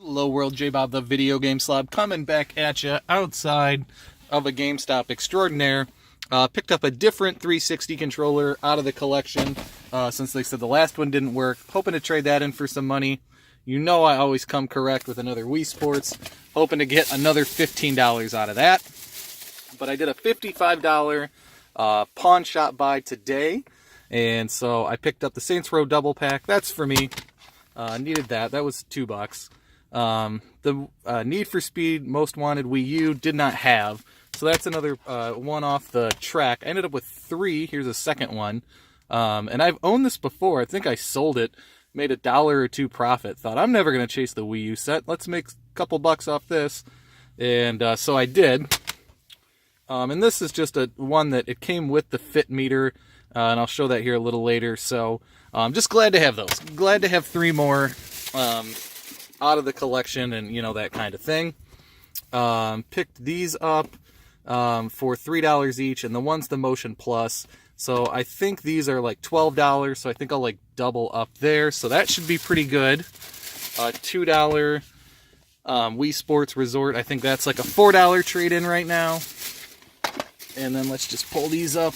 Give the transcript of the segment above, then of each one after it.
Hello world, J-Bob the Video Game Slob coming back at you outside of a GameStop extraordinaire. Picked up a different 360 controller out of the collection since they said the last one didn't work. Hoping to trade that in for some money. You know I always come correct with another Wii Sports. Hoping to get another $15 out of that. But I did a $55 pawn shop buy today. And so I picked up the Saints Row double pack. That's for me. Needed that. That was $2. The Need for Speed Most Wanted Wii U did not have, so that's another one off the track. I ended up with 3. Here's a second one, and I've owned this before. I think I sold it, made $1 or $2 profit. Thought I'm never gonna chase the Wii U set. Let's make a couple bucks off this, and so I did. And this is just a one that it came with the fit meter, and I'll show that here a little later. So I'm just glad to have those. Glad to have 3 more. Out of the collection and that kind of thing. Picked these up for $3 each, and the one's the Motion Plus, so I think these are like $12, so I think I'll like double up there, so that should be pretty good. $2 Wii Sports Resort, I think that's like a $4 trade-in right now. And then let's just pull these up.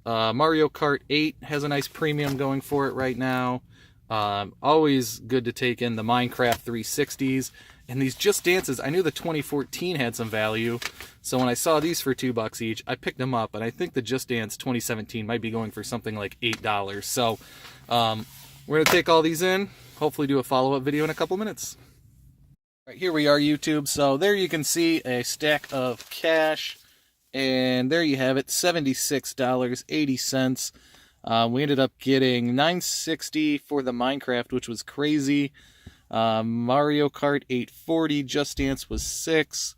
Mario Kart 8 has a nice premium going for it right now. Always good to take in the Minecraft 360s. And these Just Dances, I knew the 2014 had some value, so when I saw these for $2 each, I picked them up, and I think the Just Dance 2017 might be going for something like $8. So we're going to take all these in, hopefully do a follow-up video in a couple minutes. All right, here we are, YouTube. So there you can see a stack of cash, and there you have it, $76.80. We ended up getting $9.60 for the Minecraft, which was crazy. Mario Kart 840, Just Dance was $6,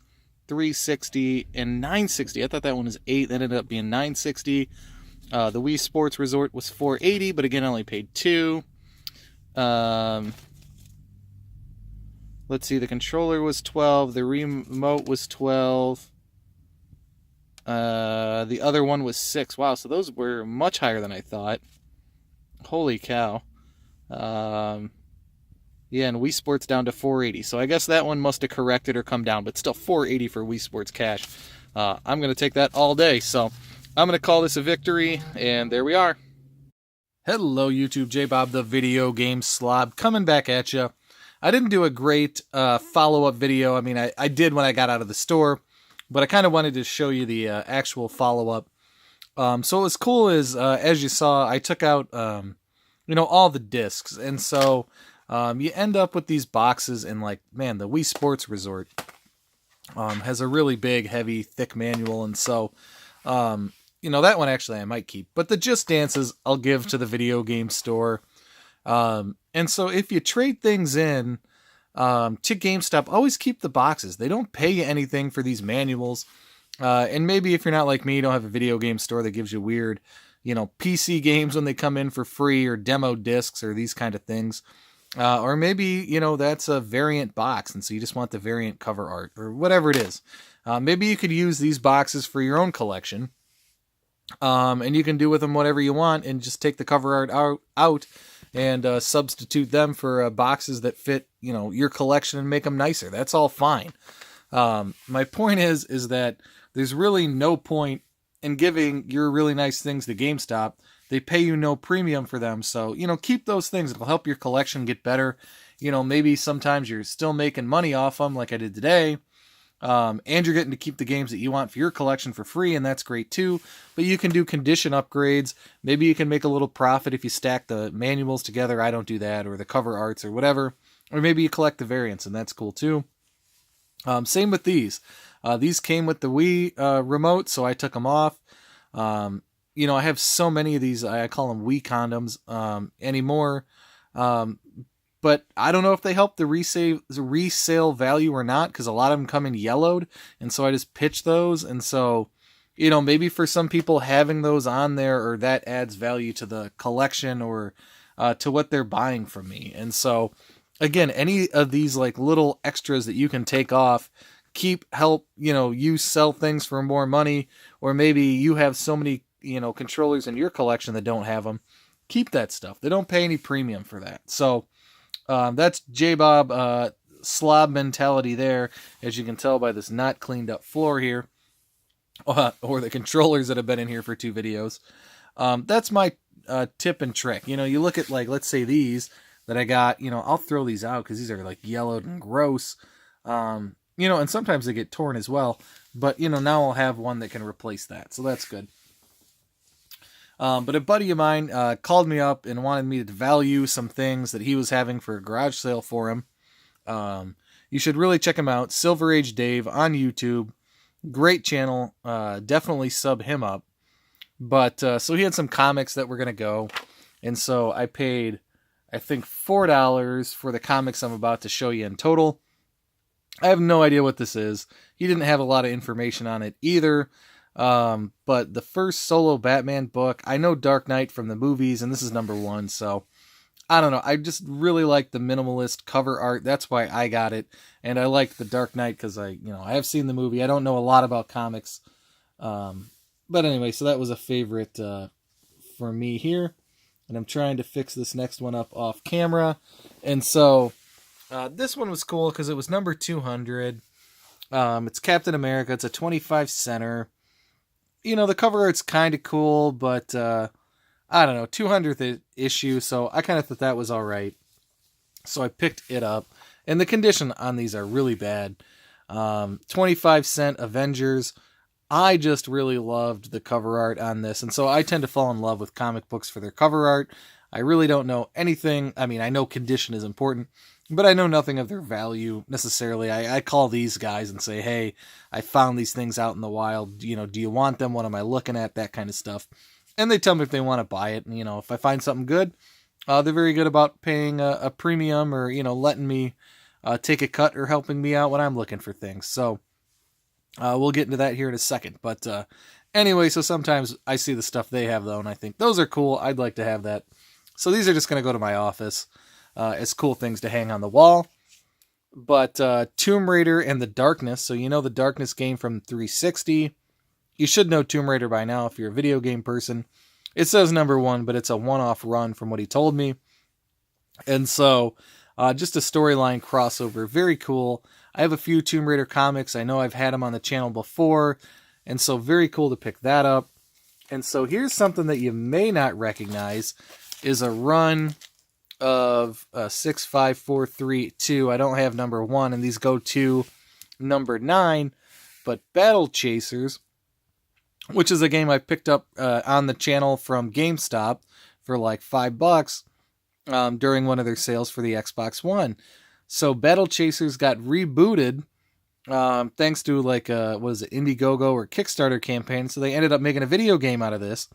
$3.60, and $9.60. I thought that one was $8. That ended up being $9.60. The Wii Sports Resort was $4.80, but again, I only paid $2. Let's see, the controller was $12. The remote was $12. The other one was $6. Wow, so those were much higher than I thought. Holy cow. Yeah, and Wii Sports down to $4.80. So I guess that one must have corrected or come down, but still $4.80 for Wii Sports cash. I'm going to take that all day. So I'm going to call this a victory, and there we are. Hello, YouTube. J-Bob the Video Game Slob coming back at you. I didn't do a great follow-up video. I mean, I did when I got out of the store. But I kind of wanted to show you the actual follow-up. So what was cool is, as you saw, I took out, all the discs. And so you end up with these boxes and, like, man, the Wii Sports Resort has a really big, heavy, thick manual. And so, that one actually I might keep. But the Just Dances I'll give to the video game store. And so if you trade things in, to GameStop, always keep the boxes. They don't pay you anything for these manuals. And maybe if you're not like me, you don't have a video game store that gives you weird, PC games when they come in for free, or demo discs, or these kind of things. Or maybe, that's a variant box, and so you just want the variant cover art, or whatever it is. Maybe you could use these boxes for your own collection. And you can do with them whatever you want, and just take the cover art out and substitute them for boxes that fit, your collection and make them nicer. That's all fine. My point is that there's really no point in giving your really nice things to GameStop. They pay you no premium for them. So, keep those things. It'll help your collection get better. Maybe sometimes you're still making money off them like I did today. And you're getting to keep the games that you want for your collection for free, and that's great too. But you can do condition upgrades. Maybe you can make a little profit if you stack the manuals together. I don't do that, or the cover arts or whatever. Or maybe you collect the variants, and that's cool too. Same with these. These came with the Wii remote, so I took them off. I have so many of these. I call them Wii condoms anymore. But I don't know if they help the resale value or not, because a lot of them come in yellowed, and so I just pitch those. And so, maybe for some people having those on there, or that adds value to the collection, or to what they're buying from me. And so, again, any of these like little extras that you can take off, help you sell things for more money, or maybe you have so many controllers in your collection that don't have them. keep that stuff. They don't pay any premium for that. So that's J-Bob slob mentality there, as you can tell by this not cleaned up floor here, or the controllers that have been in here for 2 videos. That's my tip and trick. You look at, like, let's say these that I got, I'll throw these out because these are like yellowed and gross. And sometimes they get torn as well. But, now I'll have one that can replace that. So that's good. But a buddy of mine called me up and wanted me to value some things that he was having for a garage sale for him. You should really check him out. Silver Age Dave on YouTube. Great channel. Definitely sub him up. But so he had some comics that were going to go. And so I paid, I think, $4 for the comics I'm about to show you in total. I have no idea what this is. He didn't have a lot of information on it either. But the first solo Batman book, I know Dark Knight from the movies, and this is number 1. So I don't know. I just really like the minimalist cover art. That's why I got it. And I like the Dark Knight because I have seen the movie. I don't know a lot about comics. But anyway, so that was a favorite for me here. And I'm trying to fix this next one up off camera. And so this one was cool because it was number 200. It's Captain America. It's a 25 center. The cover art's kind of cool, but I don't know, 200th issue, so I kind of thought that was all right. So I picked it up, and the condition on these are really bad. 25-cent Avengers. I just really loved the cover art on this, and so I tend to fall in love with comic books for their cover art. I really don't know anything. I mean, I know condition is important, but I know nothing of their value necessarily. I call these guys and say, hey, I found these things out in the wild. Do you want them? What am I looking at? That kind of stuff. And they tell me if they want to buy it. And, if I find something good, they're very good about paying a premium or, letting me take a cut or helping me out when I'm looking for things. So we'll get into that here in a second. But anyway, so sometimes I see the stuff they have, though, and I think those are cool. I'd like to have that. So these are just going to go to my office as cool things to hang on the wall. But Tomb Raider and the Darkness. So the Darkness game from 360. You should know Tomb Raider by now if you're a video game person. It says number 1, but it's a one-off run from what he told me. And so, just a storyline crossover. Very cool. I have a few Tomb Raider comics. I know I've had them on the channel before. And so, very cool to pick that up. And so, here's something that you may not recognize. Is a run of 65432. I don't have number 1, and these go to number 9. But Battle Chasers, which is a game I picked up on the channel from GameStop for like $5 during one of their sales for the Xbox One. So Battle Chasers got rebooted thanks to like Indiegogo or Kickstarter campaign. So they ended up making a video game out of this.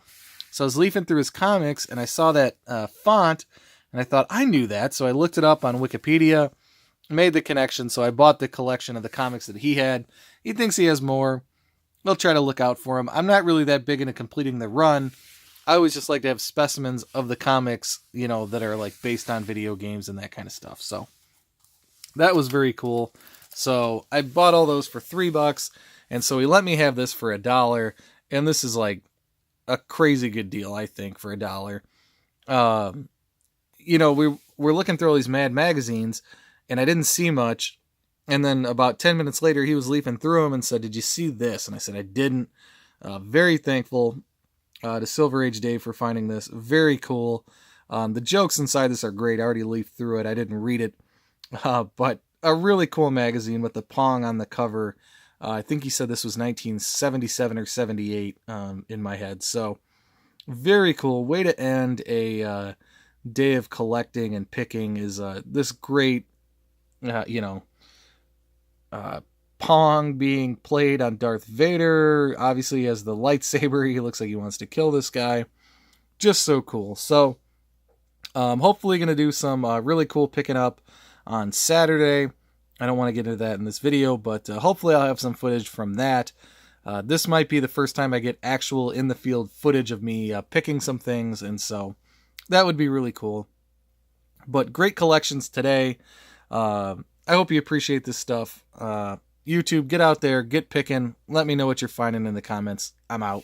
So I was leafing through his comics and I saw that font and I thought I knew that. So I looked it up on Wikipedia, made the connection. So I bought the collection of the comics that he had. He thinks he has more. I'll try to look out for him. I'm not really that big into completing the run. I always just like to have specimens of the comics, that are like based on video games and that kind of stuff. So that was very cool. So I bought all those for $3. And so he let me have this for $1. And this is like a crazy good deal, I think, for $1. We're looking through all these Mad magazines and I didn't see much. And then about 10 minutes later, he was leafing through them and said, did you see this? And I said, I didn't. Very thankful to Silver Age Dave for finding this. Very cool. The jokes inside this are great. I already leafed through it. I didn't read it. But a really cool magazine with the Pong on the cover. I think he said this was 1977 or 78 in my head. So very cool. Way to end a day of collecting and picking is this great, Pong being played on Darth Vader. Obviously, he has the lightsaber. He looks like he wants to kill this guy. Just so cool. So, hopefully going to do some really cool picking up on Saturday. I don't want to get into that in this video, but hopefully I'll have some footage from that. This might be the first time I get actual in-the-field footage of me picking some things, and so that would be really cool. But great collections today. I hope you appreciate this stuff. YouTube, get out there, get picking. Let me know what you're finding in the comments. I'm out.